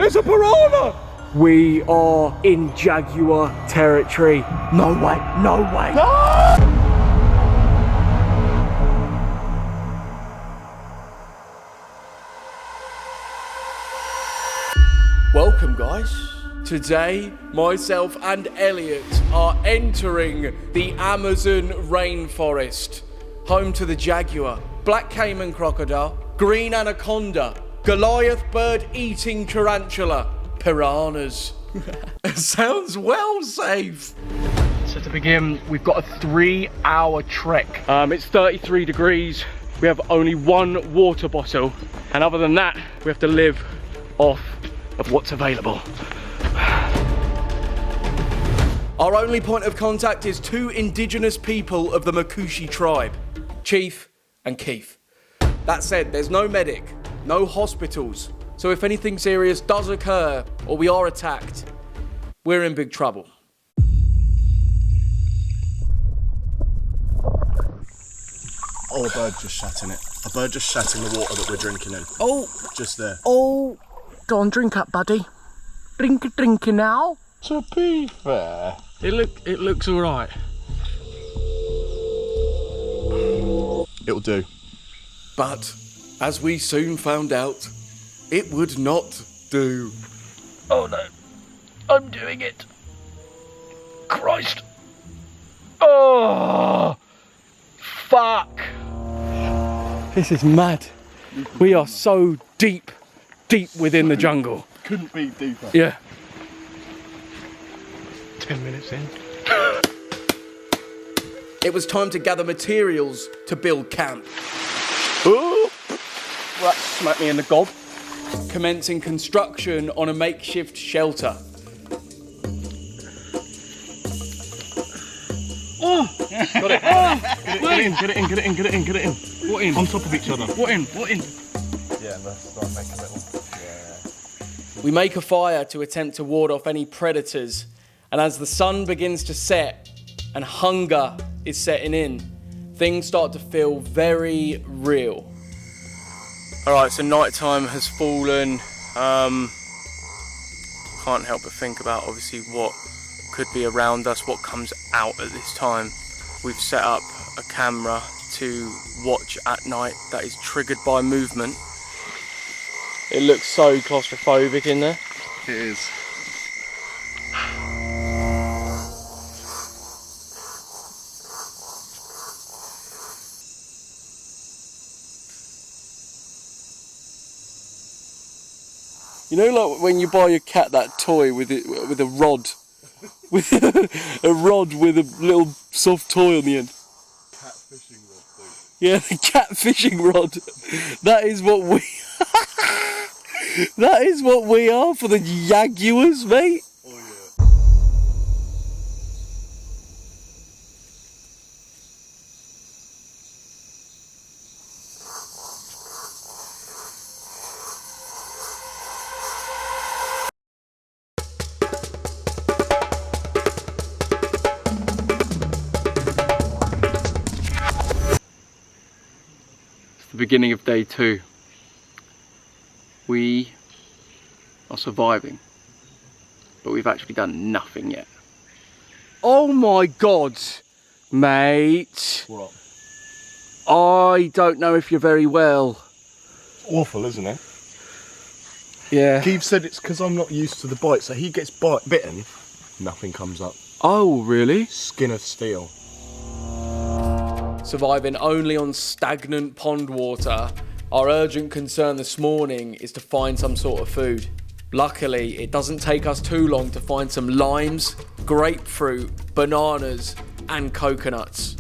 There's a piranha! We are in Jaguar territory. No way, no way. No! Welcome, guys. Today, myself and Elliot are entering the Amazon rainforest, home to the jaguar, black Cayman crocodile, green anaconda, Goliath bird-eating tarantula, piranhas. Sounds well safe. So to begin, we've got a 3-hour trek. It's 33 degrees. We have only one water bottle, and other than that, we have to live off of what's available. Our only point of contact is 2 indigenous people of the Makushi tribe, Chief and Keith. That said, there's no medic, no hospitals, so if anything serious does occur or we are attacked, we're in big trouble. Oh, a bird just shat in it. A bird just shat in the water that we're drinking in. Oh! Just there. Oh! Go on, drink up, buddy. Drink now. To be fair, It looks all right. it'll do. But, as we soon found out, it would not do. Oh no, I'm doing it. Christ. Oh, fuck. This is mad. We are so deep within the jungle. Couldn't be deeper. Yeah. 10 minutes in. It was time to gather materials to build camp. Ooh! That smacked me in the gob. Commencing construction on a makeshift shelter. Oh! Got it. Get it in. What in? On top of each other. What in? Yeah, let's start making a little. Yeah. We make a fire to attempt to ward off any predators, and as the sun begins to set and hunger is setting in, things start to feel very real. Alright, so nighttime has fallen. Can't help but think about obviously what could be around us, what comes out at this time. We've set up a camera to watch at night that is triggered by movement. It looks so claustrophobic in there. It is. You know, like when you buy your cat that toy with a rod, with a rod with a little soft toy on the end. Cat fishing rod thing. Yeah, the cat fishing rod. That is what we. That is what we are for the jaguars, mate. Oh yeah. It's the beginning of day 2. We are surviving, but we've actually done nothing yet. Oh my God, mate. What? I don't know if you're very well. Awful, isn't it? Yeah. Keith said it's because I'm not used to the bite, so he gets bitten, nothing comes up. Oh, really? Skin of steel. Surviving only on stagnant pond water, our urgent concern this morning is to find some sort of food. Luckily, it doesn't take us too long to find some limes, grapefruit, bananas, and coconuts.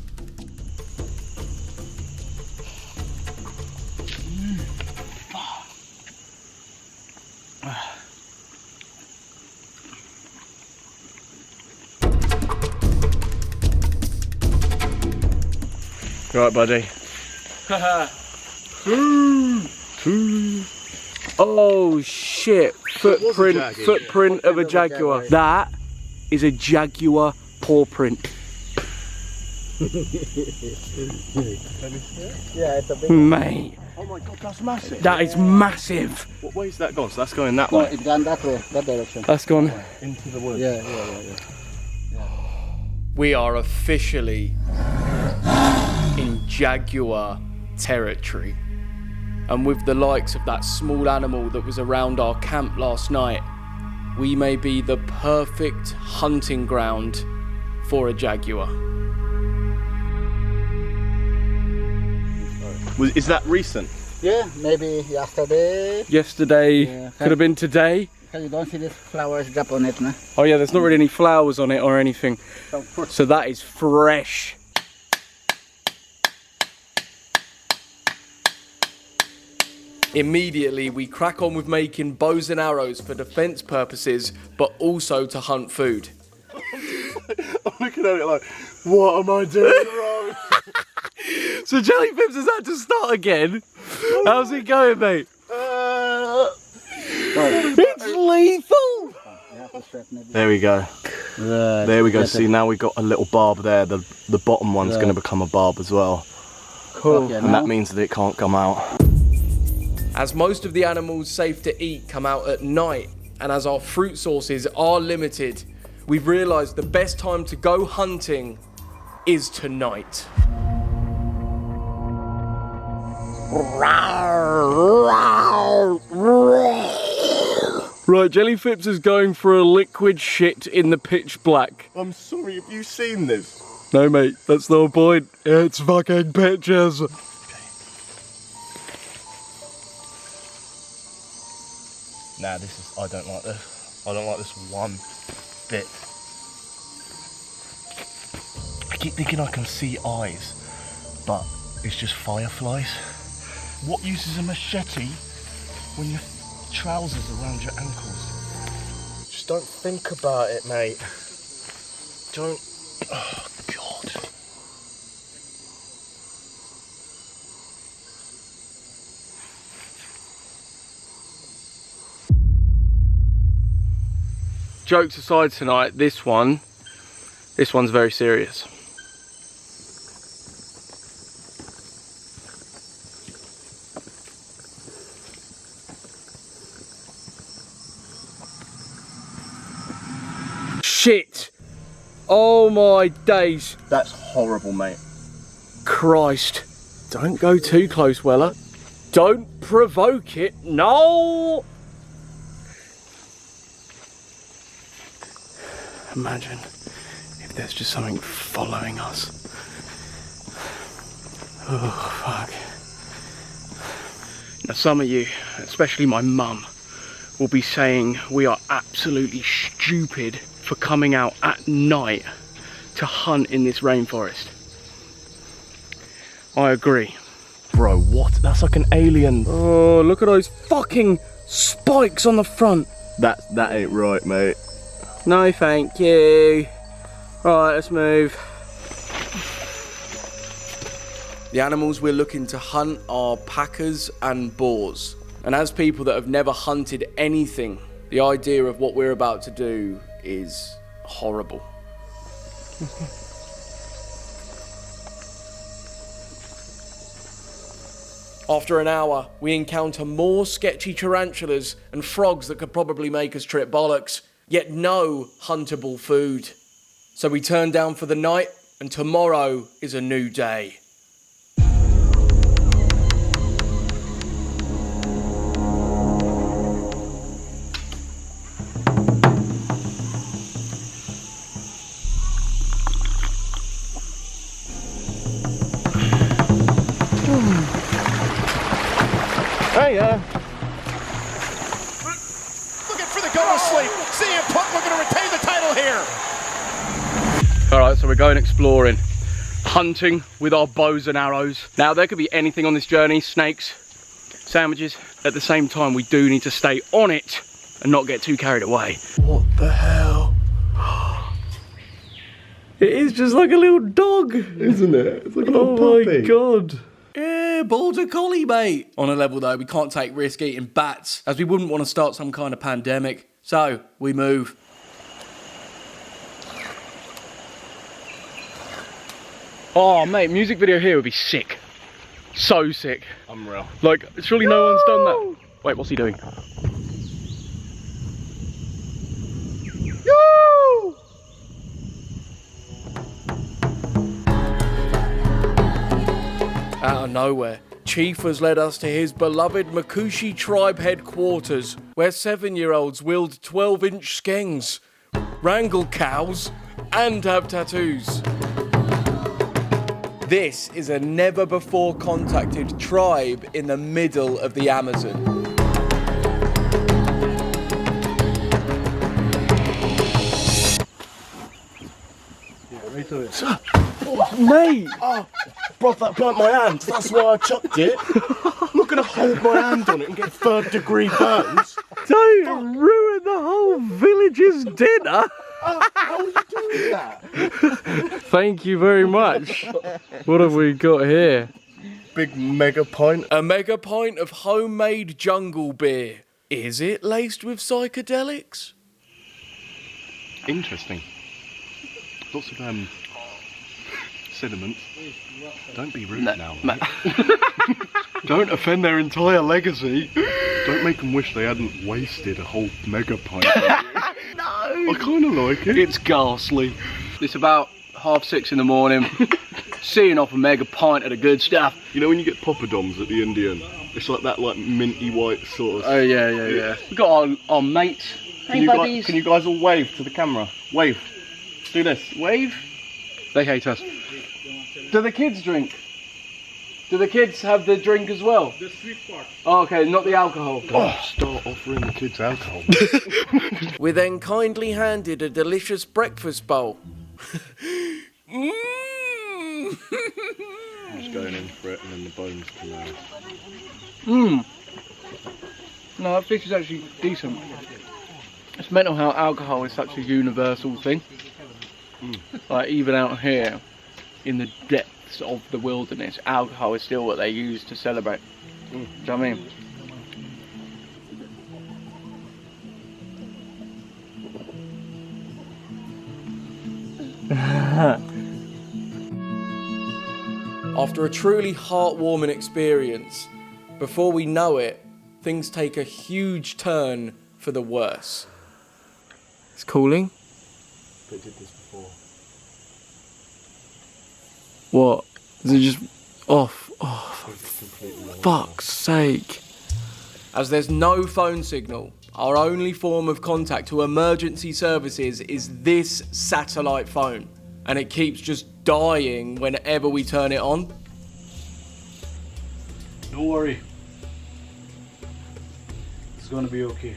Right, buddy. Oh shit! Footprint of a jaguar. That is a jaguar paw print. Yeah, it's a big Mate, Oh my god, that's massive. That is massive. What way is that gone? So that's going that No, way? it's gone that way, that direction. That's gone. Into the woods? Yeah. We are officially in Jaguar territory. And with the likes of that small animal that was around our camp last night, we may be the perfect hunting ground for a jaguar. Is that recent? Yeah, maybe yesterday. Yesterday, Yeah. could have been today. Because you don't see these flowers drop on it, no? Oh yeah, there's not really any flowers on it or anything. So, So that is fresh. Immediately, we crack on with making bows and arrows for defense purposes, but also to hunt food. I'm looking at it like, what am I doing wrong? So Jelly Pips has had to start again. How's it going, mate? It's lethal! There we go. There we go. See, now we've got a little barb there. The bottom one's going to become a barb as well. cool. Okay, And that means that it can't come out. As most of the animals safe to eat come out at night, and as our fruit sources are limited, we've realised the best time to go hunting is tonight. Right, Jelly Pips is going for a liquid shit in the pitch black. I'm sorry, have you seen this? No, mate, that's no point. It's fucking pictures. Nah, I don't like this. I don't like this one bit. I keep thinking I can see eyes, but it's just fireflies. What use is a machete when your trousers around your ankles? Just don't think about it, mate. Don't. Oh, God. Jokes aside tonight, this one's very serious. Shit! Oh my days. That's horrible, mate. Christ. Don't go too close, Weller. Don't provoke it. No! Imagine if there's just something following us. Oh, fuck. Now, some of you, especially my mum, will be saying we are absolutely stupid for coming out at night to hunt in this rainforest. I agree. Bro, what? That's like an alien. Oh, look at those fucking spikes on the front. That ain't right, mate. No, thank you. Right, let's move. The animals we're looking to hunt are packers and boars. And as people that have never hunted anything, the idea of what we're about to do is horrible. After an hour, we encounter more sketchy tarantulas and frogs that could probably make us trip bollocks, yet no huntable food. So we turn down for the night, and tomorrow is a new day. Hey, Looking for the go to sleep. CM Punk looking to retain the title here. Alright, so we're going exploring. Hunting with our bows and arrows. Now, there could be anything on this journey. Snakes, sandwiches. At the same time, we do need to stay on it and not get too carried away. What the hell? It is just like a little dog. isn't it? It's like a Oh little puppy. my god. Yeah, border collie, mate. On a level though, we can't take risk eating bats, as we wouldn't want to start some kind of pandemic. So, we move. Oh mate, music video here would be sick. So sick. Unreal. Like, surely no one's done that. Wait, what's he doing? Out of nowhere, Chief has led us to his beloved Makushi tribe headquarters, where 7-year-olds wield 12-inch skengs, wrangle cows, and have tattoos. This is a never-before-contacted tribe in the middle of the Amazon. Mate! Oh, bro, that burnt my hand. That's why I chucked it. I'm not going to hold my hand on it and get 3rd-degree burns. Don't ruin the whole village's dinner. How are you doing that? Thank you very much. What have we got here? Big mega pint. A mega pint of homemade jungle beer. Is it laced with psychedelics? Interesting. Lots of sediments. Don't be rude now. Mate. Don't offend their entire legacy. Don't make them wish they hadn't wasted a whole mega pint. No! I kind of like it. It's ghastly. It's about 6:30 in the morning, seeing off a mega pint of the good stuff. You know when you get poppadoms at the Indian? It's like that, like minty white sauce. Oh yeah. We got our mates. Hey buddies. Can you guys all wave to the camera? Wave. Do this. Wave. They hate us. Do the kids drink? Do the kids have the drink as well? The sweet part. Oh, okay, not the alcohol. Start offering the kids alcohol. We're then kindly handed a delicious breakfast bowl. Just going in for it and then the bones come out. No, that fish is actually decent. It's mental how alcohol is such a universal thing. Like even out here, in the depths of the wilderness, alcohol is still what they use to celebrate. Do you know what I mean? After a truly heartwarming experience, before we know it, things take a huge turn for the worse. It's cooling. They did this before. What? Is it just off? Oh, for fuck's sake. As there's no phone signal, our only form of contact to emergency services is this satellite phone. And it keeps just dying whenever we turn it on. Don't worry. It's gonna be okay.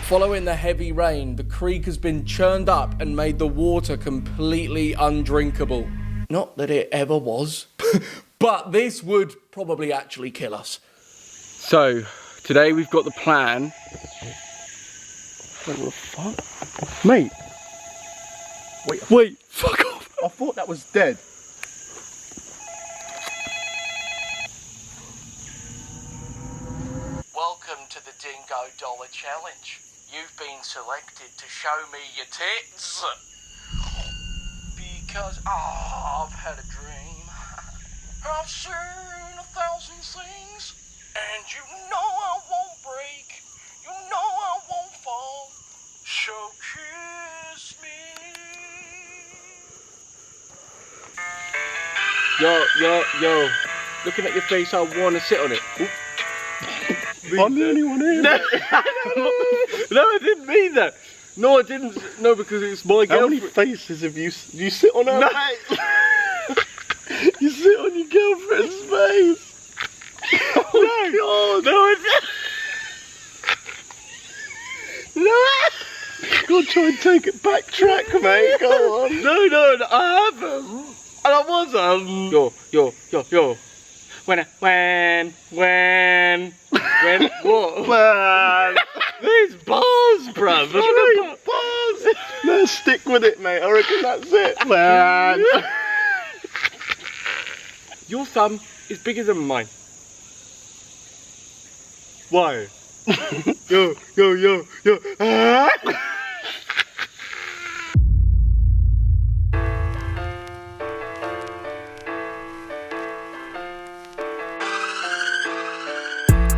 Following the heavy rain, the creek has been churned up and made the water completely undrinkable. Not that it ever was, but this would probably actually kill us. So, today we've got the plan. What the fuck? Mate, Wait, fuck off. I thought that was dead. Welcome to the Dingo Dollar Challenge. You've been selected to show me your tits. Because I've had a dream. I've seen 1,000 things. And you know I won't break. You know I won't fall. So kiss me. yo. Looking at your face, I want to sit on it. Oop. I'm the only one here. No, I didn't mean that. No, I didn't. No, because it's my How many girlfriend. faces have you sit on her No. face? You sit on your girlfriend's face. Oh, God. No, I didn't. No. Go on, try and take it. Backtrack, mate. Go on. No, I haven't. And I wasn't. Yo. When, what? Man. These bars, bruv. Bars. No, stick with it, mate. I reckon that's it, man. Your thumb is bigger than mine. Why? Yo. Ah!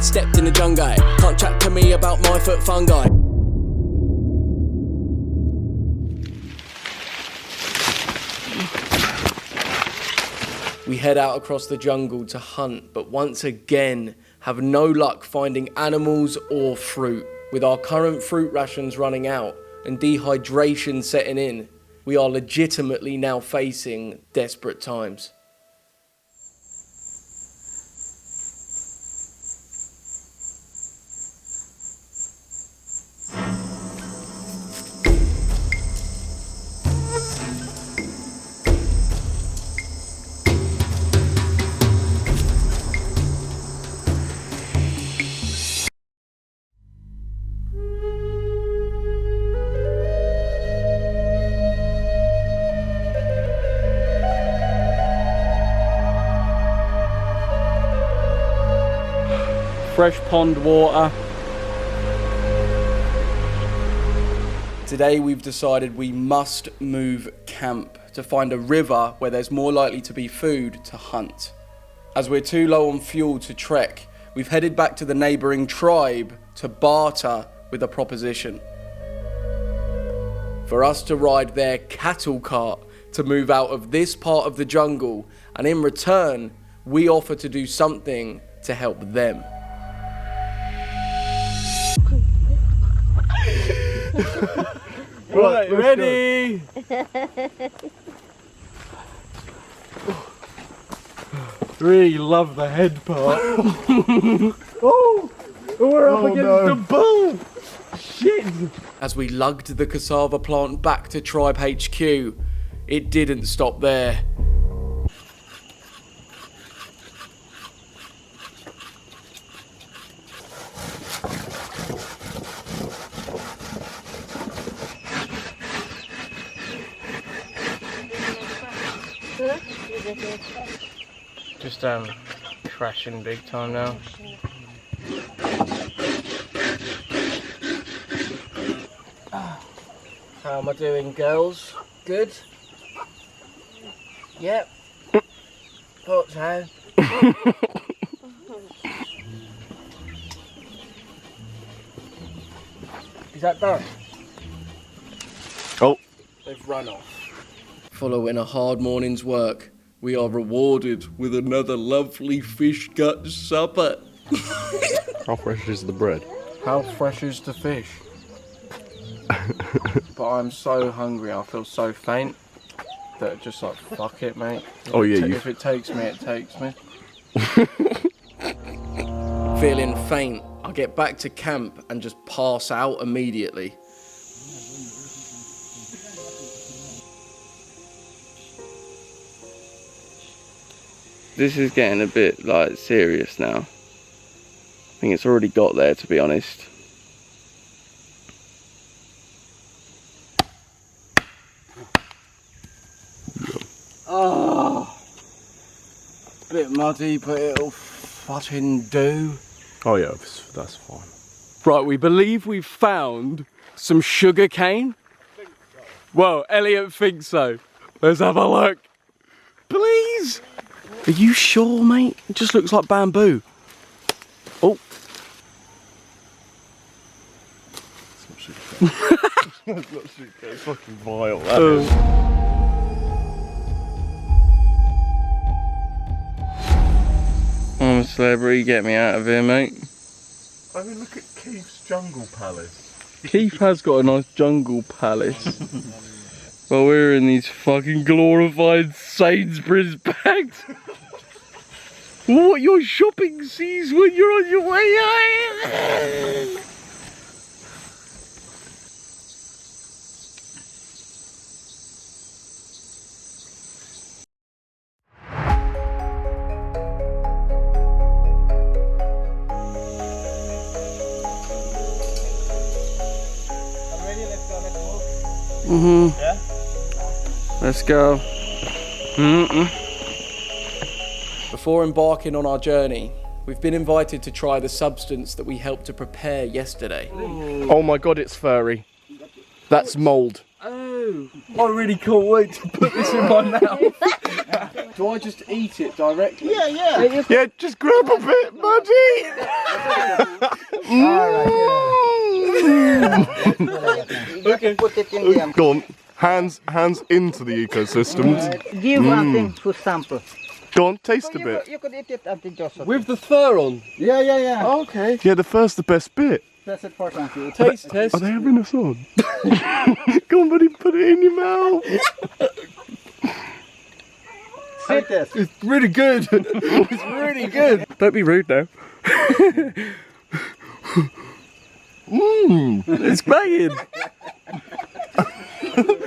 Stepped in the jungle, can't chat to me about my foot fungi. We head out across the jungle to hunt, but once again have no luck finding animals or fruit. With our current fruit rations running out and dehydration setting in, we are legitimately now facing desperate times. Fresh pond water. Today we've decided we must move camp to find a river where there's more likely to be food to hunt. As we're too low on fuel to trek, we've headed back to the neighbouring tribe to barter with a proposition. For us to ride their cattle cart to move out of this part of the jungle, and in return, we offer to do something to help them. Right, ready? Really love the head part. Oh, we're up against the bull. Shit. As we lugged the cassava plant back to Tribe HQ, it didn't stop there. Just crashing big time now. How am I doing, girls? Good? Yep. Thought so. Is that done? Oh. They've run off. Following a hard morning's work, we are rewarded with another lovely fish gut supper. How fresh is the bread? How fresh is the fish? But I'm so hungry, I feel so faint that just like, fuck it, mate. Oh yeah, If it takes me, it takes me. Feeling faint, I get back to camp and just pass out immediately. This is getting a bit like serious now. I think it's already got there, to be honest. Oh, bit muddy, but it'll fucking do. Oh yeah, that's fine. Right, we believe we've found some sugar cane. Well, Elliot thinks so. Let's have a look. Please. Are you sure, mate? It just looks like bamboo. Oh. It's not sugar, it's fucking vile, that is. I'm a celebrity, get me out of here, mate. I mean, look at Keith's jungle palace. Keith has got a nice jungle palace. Well, we're in these fucking glorified Sainsbury's bags. What your shopping sees when you're on your way out. Yeah? Let's go. Before embarking on our journey, we've been invited to try the substance that we helped to prepare yesterday. Oh my god, it's furry. That's mould. Oh, I really can't wait to put this in my mouth. Do I just eat it directly? Yeah. Yeah, just grab a bit, buddy. Okay. Put it in the Go on, hands into the ecosystem. Give one thing to sample. Go on, taste a bit. You could eat it at the Joseph. With the fur on? Yeah. Okay. Yeah, the first, the best bit. That's important to you. Taste test. Are they having us on? Go on, buddy, put it in your mouth. Sit this. It's really good. It's really good. Don't be rude now. It's banging.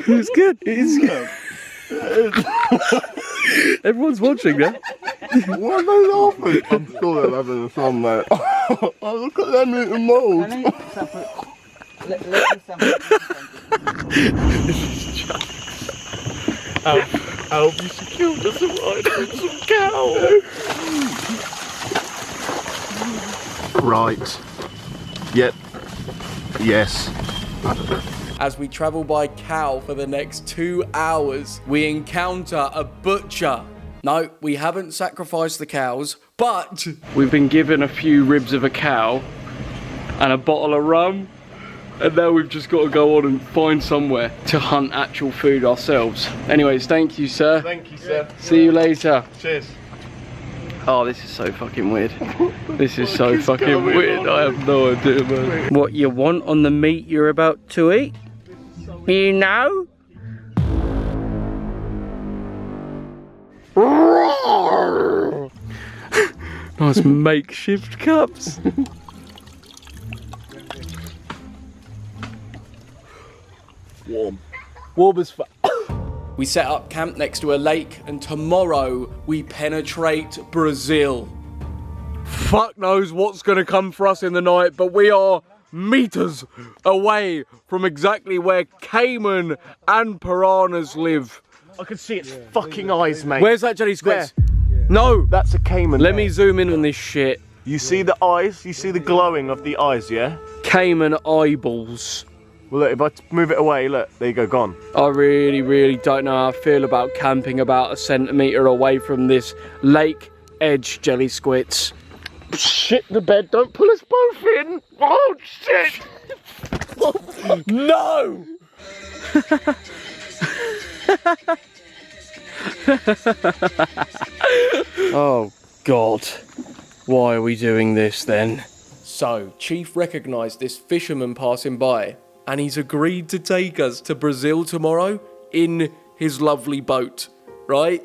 It's good. It's good. Everyone's watching now. Why are they laughing? I'm sure they're having us on, mate. Oh, look at them little moles. Can I sample? Let me sample. Alf, you secured us a ride from some cow. Right. Yep. Yes. As we travel by cow for the next 2 hours, we encounter a butcher. No, we haven't sacrificed the cows, but We've been given a few ribs of a cow and a bottle of rum, and now we've just got to go on and find somewhere to hunt actual food ourselves. Anyways, thank you, sir. Thank you, sir. See you later. Cheers. Oh, this is so fucking weird. This is so fucking weird. I have no idea, man. What you want on the meat you're about to eat? You know? Nice makeshift cups. Warm as fuck. we set up camp next to a lake, and tomorrow we penetrate Brazil. Fuck knows what's gonna come for us in the night, but we are meters away from exactly where Cayman and piranhas live. I can see its fucking eyes, mate. Where's that jelly squid? No! That's a Cayman. Let me zoom in on this shit. You see the eyes? You see the glowing of the eyes, yeah? Cayman eyeballs. Well, look, if I move it away, look, there you go, gone. I really don't know how I feel about camping about a centimetre away from this lake edge jelly squits. Shit the bed, don't pull us both in. Oh, shit. No! Oh, God. Why are we doing this then? So, Chief recognised this fisherman passing by, and he's agreed to take us to Brazil tomorrow in his lovely boat, right?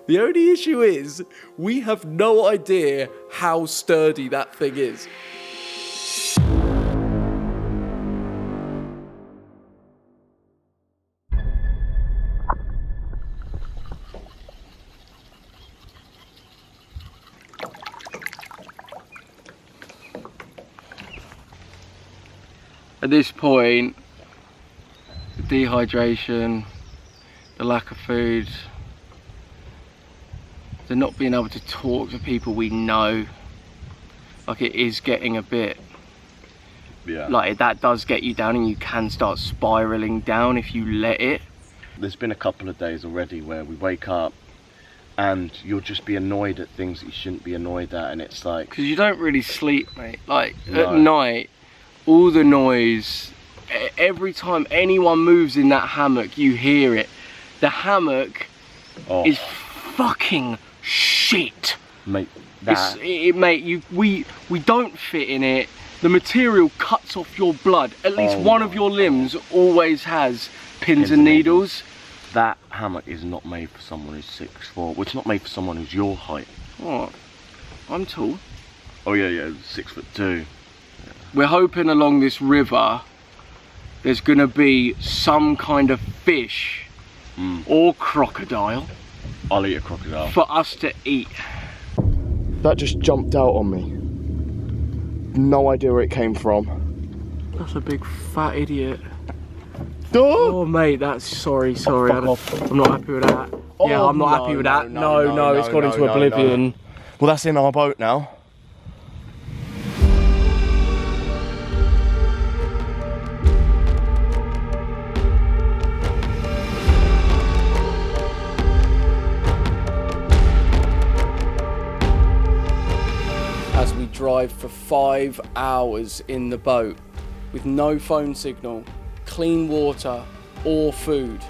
The only issue is, we have no idea how sturdy that thing is. At this point, the dehydration, the lack of food, the not being able to talk to people we know, like it is getting a bit, like that does get you down, and you can start spiraling down if you let it. There's been a couple of days already where we wake up and you'll just be annoyed at things that you shouldn't be annoyed at, and it's like... Because you don't really sleep, mate. Like, No. at night, all the noise, every time anyone moves in that hammock, you hear it. The hammock is fucking shit. Mate, that... Mate, we don't fit in it. The material cuts off your blood. At least one of your limbs always has pins and needles. That hammock is not made for someone who's 6'4". Well, it's not made for someone who's your height. What? I'm tall. Oh yeah, 6'2". We're hoping along this river there's gonna be some kind of fish or crocodile. I'll eat a crocodile. For us to eat. That just jumped out on me. No idea where it came from. That's a big fat idiot. Oh mate, that's sorry. fuck off. I'm not happy with that. Yeah, I'm not happy with that. No, it's gone into oblivion. Well, that's in our boat now. As we drive for 5 hours in the boat with no phone signal, clean water or food,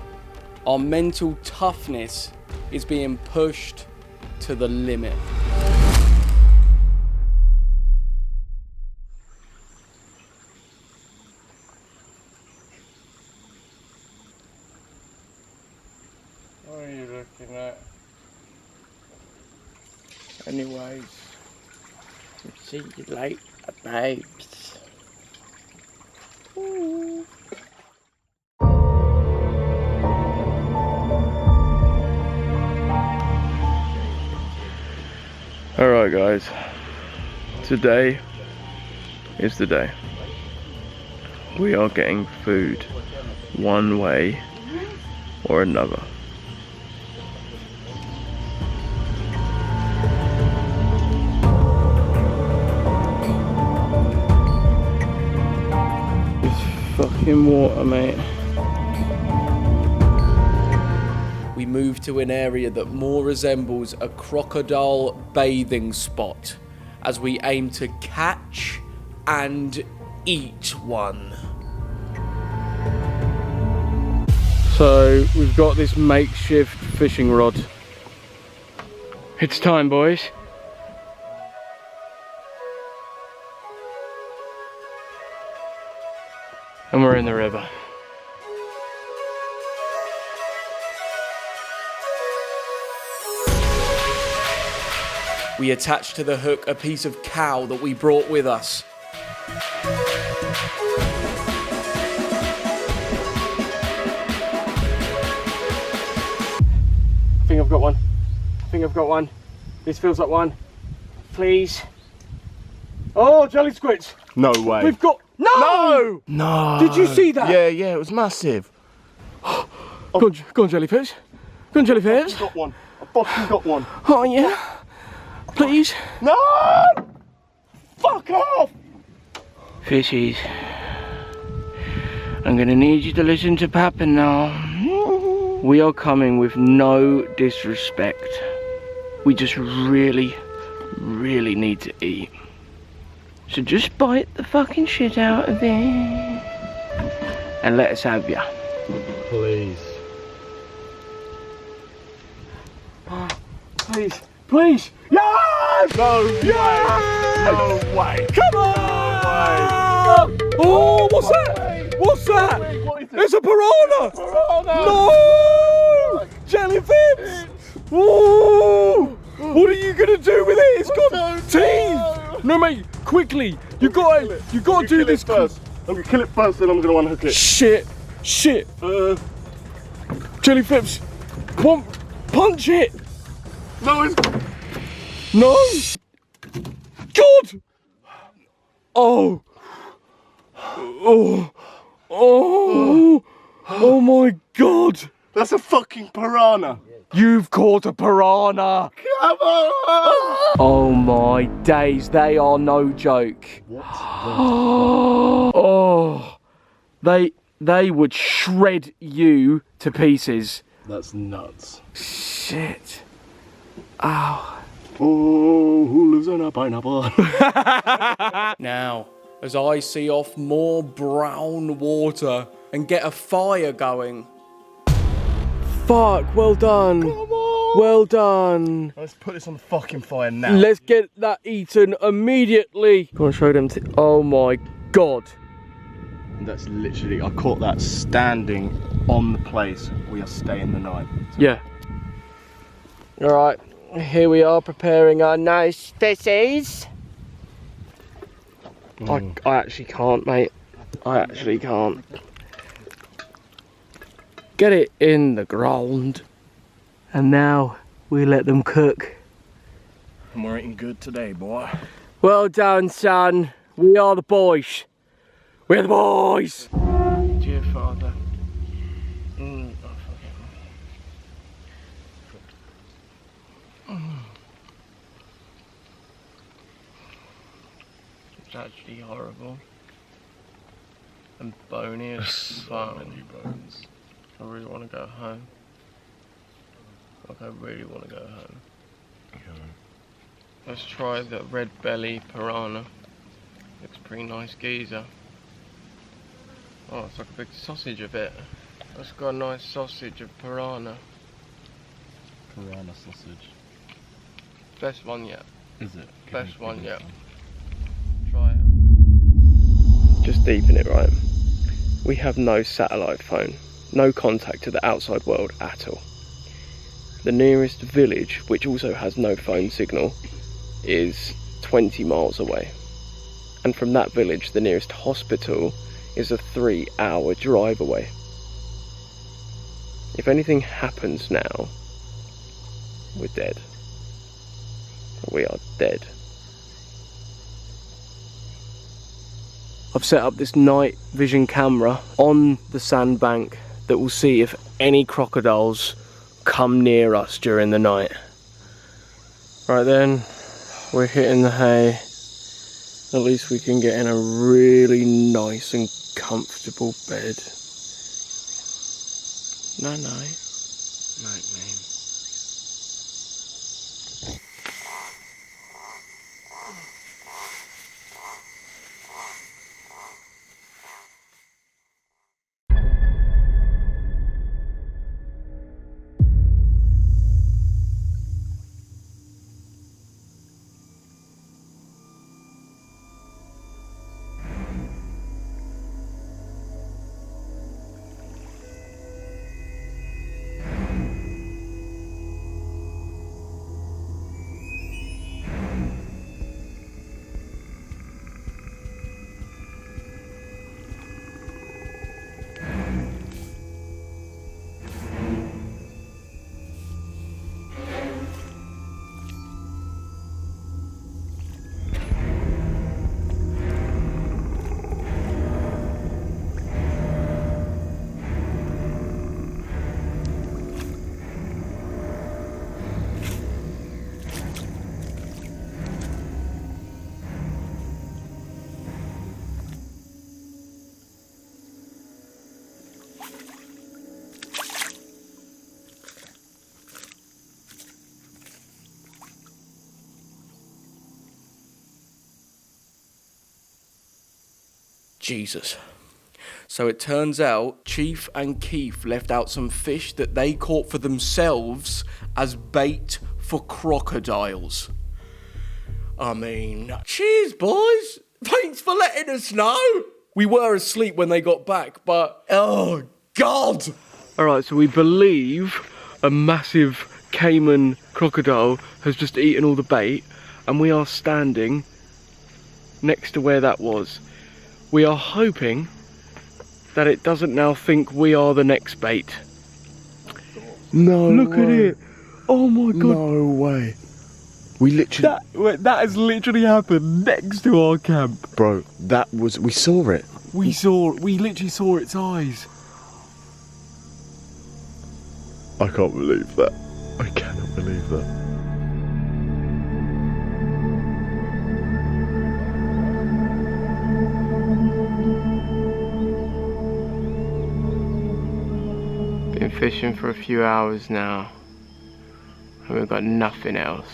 our mental toughness is being pushed to the limit. What are you looking at? Anyways, see you later, babes. Ooh. Alright guys, today is the day. We are getting food one way or another. It's fucking water, mate. We move to an area that more resembles a crocodile bathing spot as we aim to catch and eat one. So we've got this makeshift fishing rod. It's time, boys. And we're in the river. We attach to the hook a piece of cow that we brought with us. I think I've got one. I think I've got one. This feels like one. Please. Oh, jelly squids. No way. We've got... No! No. Did you see that? Yeah, it was massive. Go on, jellyfish. Go on, jellyfish. Got one. I fucking got one. Oh, yeah. Please. No! Fuck off! Fishies. I'm gonna need you to listen to Papa now. We are coming with no disrespect. We just really need to eat. So just bite the fucking shit out of it and let us have ya. Please. Please, please. Yes! No Yes! No way. Come on! No way. Oh, what's that? What's that? What is it? It's a piranha! Piranha! No! Jellyfish! Ooh! What are you gonna do with it? It's got teeth! No, mate, quickly! You gotta do this first. I'm gonna kill it first, then I'm gonna unhook it. Shit! Jellyfish! Punch it! No, it's... No! God! Oh! Oh my God! That's a fucking piranha. You've caught a piranha! Come on! Oh my days, they are no joke. What? Oh, they would shred you to pieces. That's nuts. Shit. Ow. Oh, who lives in a pineapple? Now, as I see off more brown water and get a fire going. Fuck, well done. Come on. Well done. Let's put this on the fucking fire now. Let's get that eaten immediately. Go on, show them. Oh my God. That's literally, I caught that standing on the place we are staying the night. Yeah. All right, here we are preparing our nice fishies. I actually can't, mate. I actually can't. Get it in the ground. And now we let them cook. And we're eating good today, boy. Well done, son. We are the boys. We're the boys. Dear Father, It's actually horrible. And bony as fuck. bones. I really want to go home. Like, I really want to go home. Let's try the red belly piranha. Looks pretty nice geezer. Oh, it's like a big sausage of it. That's got a nice sausage of piranha. Piranha sausage. Best one yet. Is it? Best one yet. Try it. Just deep in it, right? We have no satellite phone. No contact to the outside world at all. The nearest village, which also has no phone signal, is 20 miles away. And from that village, the nearest hospital is a 3-hour drive away. If anything happens now, we're dead. We are dead. I've set up this night vision camera on the sandbank that will see if any crocodiles come near us during the night. Right then, we're hitting the hay. At least we can get in a really nice and comfortable bed. Night night. Night name. Jesus. So it turns out Chief and Keith left out some fish that they caught for themselves as bait for crocodiles. I mean, cheers, boys. Thanks for letting us know. We were asleep when they got back, but oh, God. Alright, so we believe a massive Cayman crocodile has just eaten all the bait, and we are standing next to where that was. We are hoping that it doesn't now think we are the next bait. No Look way. at it. Oh my God. No way. We literally... That has literally happened next to our camp. Bro, that was... We saw it. We literally saw its eyes. I can't believe that. I cannot believe that. Been fishing for a few hours now, and we've got nothing else.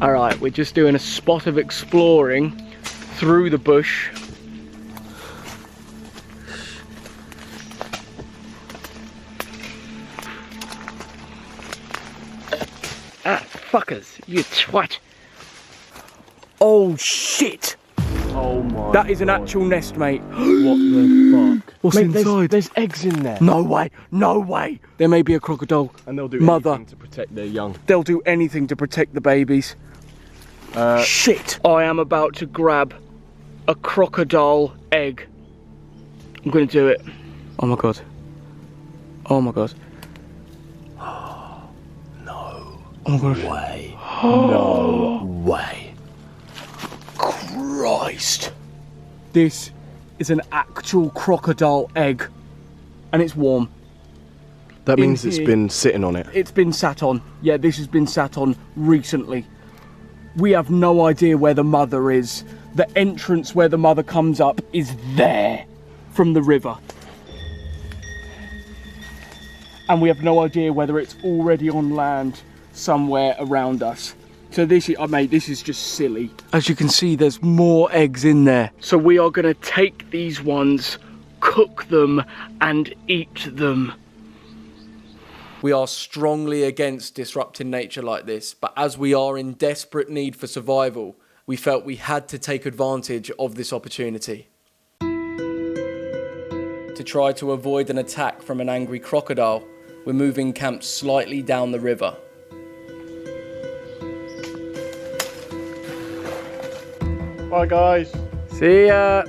Alright, we're just doing a spot of exploring through the bush. Ah, fuckers, you twat. Oh, shit. Oh my That is an actual nest, mate. What the fuck? What's Mate, inside? There's eggs in there. No way, no way. There may be a crocodile. And they'll do Mother. anything to protect their young. They'll do anything to protect the babies. Shit. I am about to grab a crocodile egg. I'm gonna do it. Oh my God. Oh my God. No Oh my God. way. No way. Christ. This is an actual crocodile egg. And it's warm. That in means it's here. been sitting on it. It's been sat on. Yeah, this has been sat on recently. We have no idea where the mother is. The entrance where the mother comes up is there from the river. And we have no idea whether it's already on land somewhere around us. So this is, mate, this is just silly. As you can see, there's more eggs in there. So we are gonna take these ones, cook them, and eat them. We are strongly against disrupting nature like this, but as we are in desperate need for survival, we felt we had to take advantage of this opportunity. To try to avoid an attack from an angry crocodile, we're moving camp slightly down the river. Bye guys. See ya.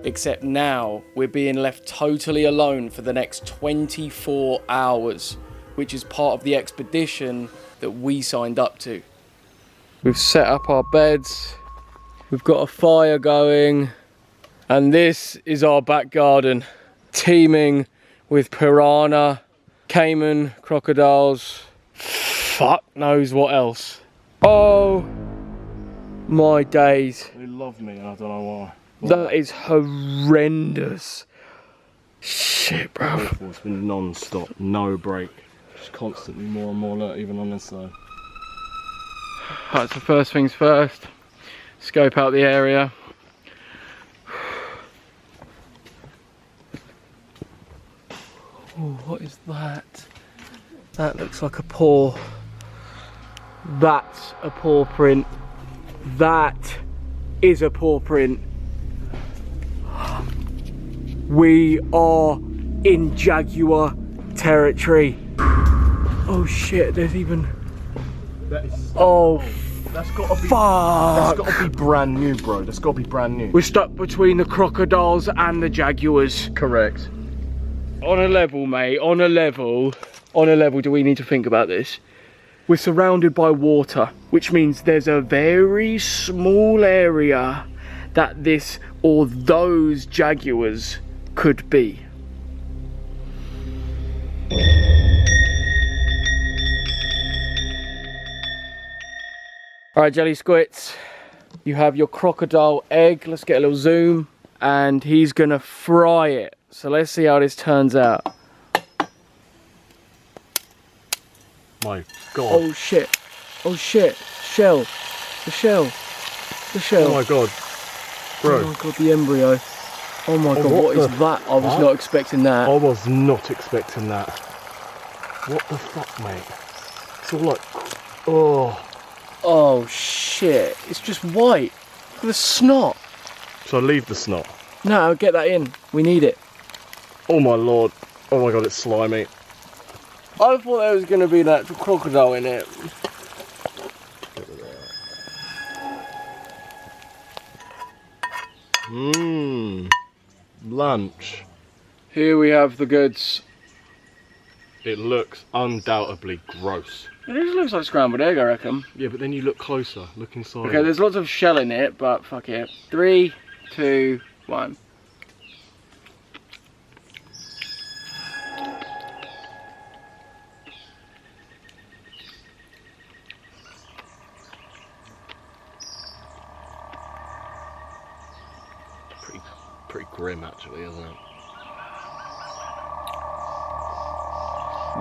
Except now, we're being left totally alone for the next 24 hours, which is part of the expedition that we signed up to. We've set up our beds, we've got a fire going, and this is our back garden, teeming with piranha, Cayman, crocodiles, fuck knows what else. Oh my days. They love me and I don't know why. That is horrendous. Shit, bro. It's been non-stop, no break. Just constantly more and more alert, even on this side. Right, so first things first, scope out the area. Ooh, what is that? That looks like a paw. That's a paw print. That is a paw print. We are in Jaguar territory. Oh shit, there's even... That is Oh, that's gotta be fuck! That's gotta be brand new, bro. That's gotta be brand new. We're stuck between the crocodiles and the jaguars. Correct. On a level, mate, on a level, do we need to think about this? We're surrounded by water, which means there's a very small area that this or those jaguars could be. Alright, jelly squits, you have your crocodile egg. Let's get a little zoom. And he's gonna fry it. So let's see how this turns out. My God. Oh shit. Oh shit. Shell. The shell. The shell. Oh my God. Bro. Oh my God, the embryo. Oh my God, what is that? I was not expecting that. I was not expecting that. What the fuck, mate? It's all like, oh. Oh shit. It's just white. Look at the snot. Should I leave the snot? No, get that in. We need it. Oh my Lord. Oh my God, it's slimy. I thought there was going to be an actual crocodile in it. Mmm. Lunch. Here we have the goods. It looks undoubtedly gross. It just looks like scrambled egg, I reckon. Yeah, but then you look closer. Look inside. Okay, there's lots of shell in it, but fuck it. 3, 2, 1. Pretty grim, actually, isn't it?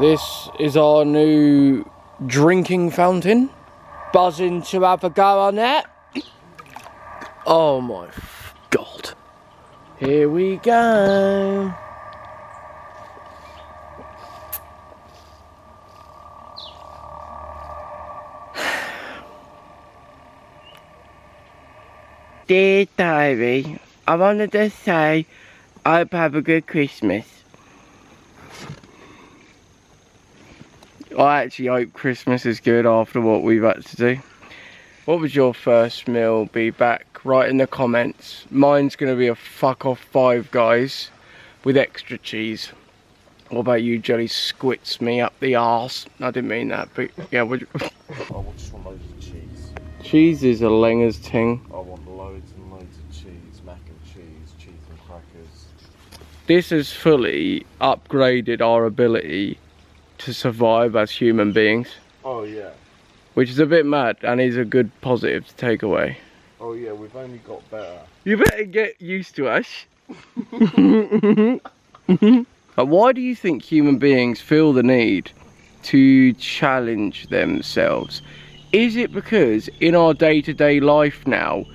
This is our new drinking fountain. Buzzing to have a go on that. Oh my God. Here we go. Dear Diary, I wanted to say I hope you have a good Christmas. I actually hope Christmas is good after what we've had to do. What was your first meal? Be back, write in the comments. Mine's going to be a fuck off Five Guys with extra cheese. What about you, Jelly squits me up the arse? I didn't mean that, but yeah. I just want loads of cheese. Cheese is a Lenger's ting. I want loads and loads of cheese. Mac and cheese and crackers. this has fully upgraded our ability to survive as human beings, Oh yeah. which is a bit mad and is a good positive to take away. Oh yeah, we've only got better. You better get used to us. But why do you think human beings feel the need to challenge themselves? Is it because in our day-to-day life now,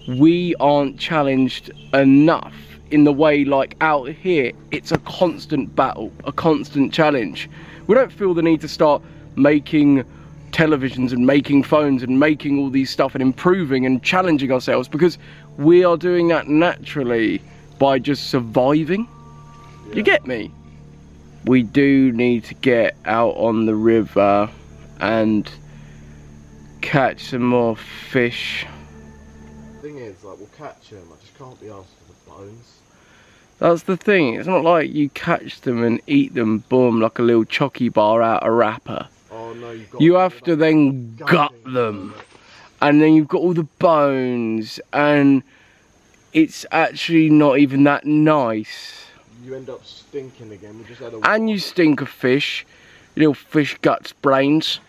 we aren't challenged enough in the way like out here, it's a constant battle, a constant challenge. We don't feel the need to start making televisions and making phones and making all these stuff and improving and challenging ourselves because we are doing that naturally by just surviving. You get me? We do need to get out on the river and catch some more fish. The thing is, like, we'll catch them. I just can't be asked for the bones. That's the thing. It's not like you catch them and eat them, boom, like a little chocky bar out a wrapper. Oh no, You have to then gut them, and then you've got all the bones, and it's actually not even that nice. You end up stinking again. We just had a. And you stink of fish, you little fish guts brains.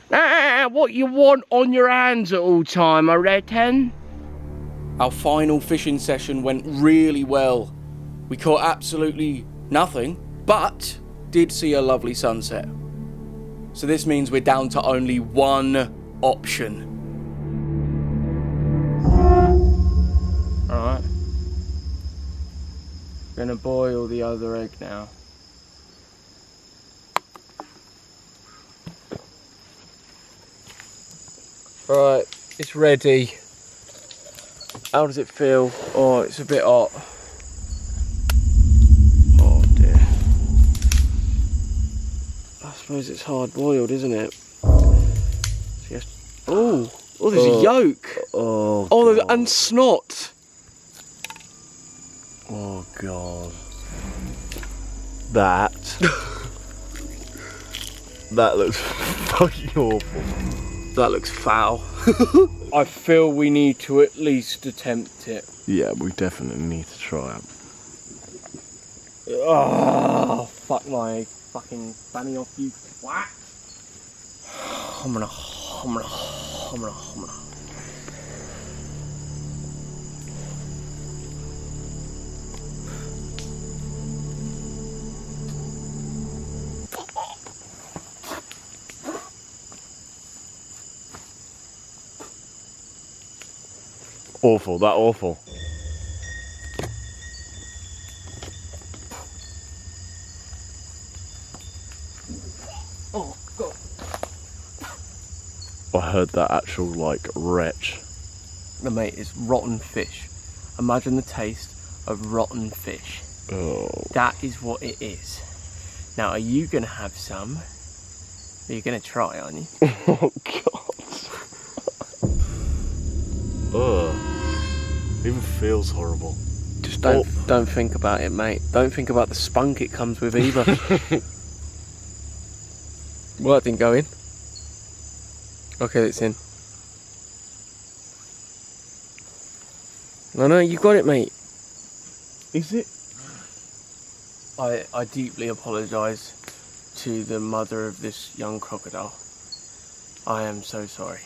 What you want on your hands at all time, I reckon. Our final fishing session went really well. We caught absolutely nothing, but did see a lovely sunset. So this means we're down to only one option. Alright. Gonna boil the other egg now. Right, it's ready. How does it feel? Oh, it's a bit hot. Oh dear. I suppose it's hard boiled, isn't it? Oh, there's a yolk. Oh, and snot. Oh god. That looks fucking awful. That looks foul. I feel we need to at least attempt it. Yeah, we definitely need to try it. Oh, fuck my fucking fanny off, you twat. I'm gonna. Awful, that awful. Oh, God. I heard that actual, like, retch. No, mate, it's rotten fish. Imagine the taste of rotten fish. Oh. That is what it is. Now, are you gonna have some? You're gonna try, aren't you? Oh, God. Ugh. Even feels horrible. Just don't think about it, mate. Don't think about the spunk it comes with either. Well, that didn't go in. Okay, it's in. No, you got it, mate. Is it? I deeply apologise to the mother of this young crocodile. I am so sorry.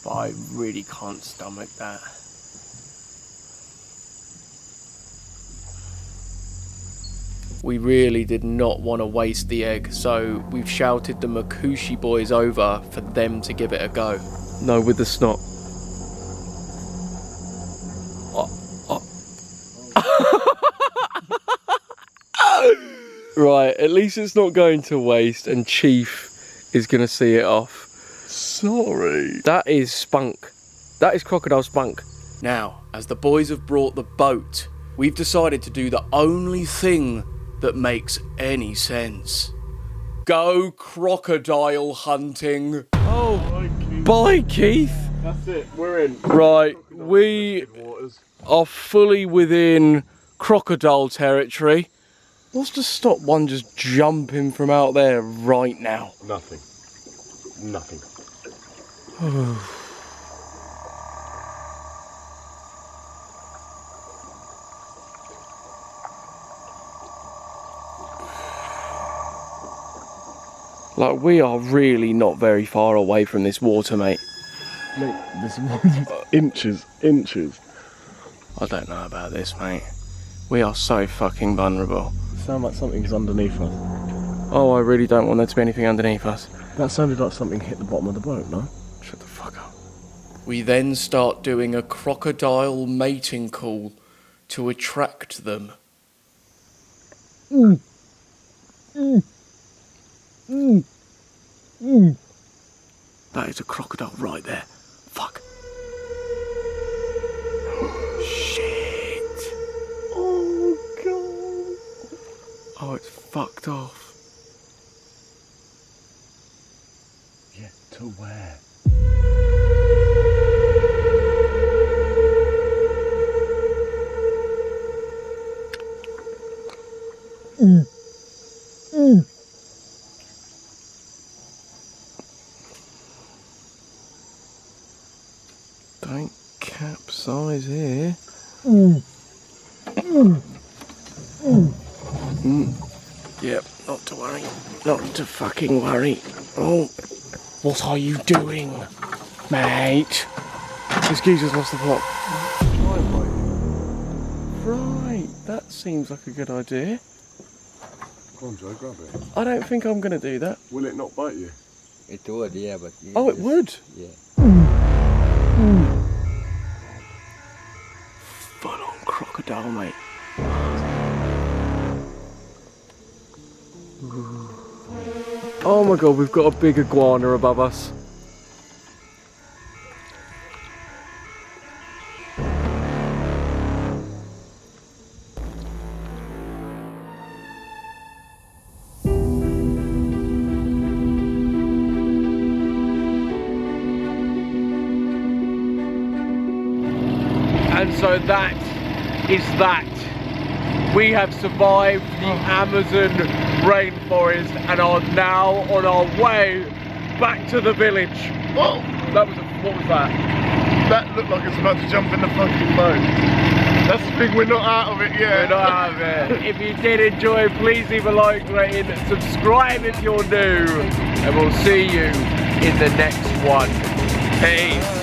But I really can't stomach that. We really did not want to waste the egg, so we've shouted the Makushi boys over for them to give it a go. No, with the snot. Right, at least it's not going to waste, and Chief is going to see it off. Sorry. That is spunk. That is crocodile spunk. Now, as the boys have brought the boat, we've decided to do the only thing that makes any sense. Go crocodile hunting. Oh, bye, Keith. That's it. We're in. Right, we Waters. are fully within crocodile territory. What's to stop one just jumping from out there right now? Nothing. Nothing. Like, we are really not very far away from this water, mate. Mate, this water's inches. I don't know about this, mate. We are so fucking vulnerable. Sound like something's underneath us. Oh, I really don't want there to be anything underneath us. That sounded like something hit the bottom of the boat, no? Shut the fuck up. We then start doing a crocodile mating call to attract them. That is a crocodile right there. Fuck. Shit. Oh, God. Oh, it's fucked off. Yeah, to where? Don't capsize here. Yep, not to worry. Not to fucking worry. Oh, what are you doing, mate? This geezer's lost the plot. Right, that seems like a good idea. Come on, Joe, grab it. I don't think I'm going to do that. Will it not bite you? It would, yeah, but... Oh, it would? Yeah. Full on crocodile, mate. Oh my god, we've got a big iguana above us. And so that is that. We have survived the Amazon rainforest and are now on our way back to the village. Whoa! What was that? That looked like it's about to jump in the fucking boat. That's the thing, we're not out of it yet. We're not out of it. If you did enjoy, please leave a like, rating, subscribe if you're new, and we'll see you in the next one. Peace.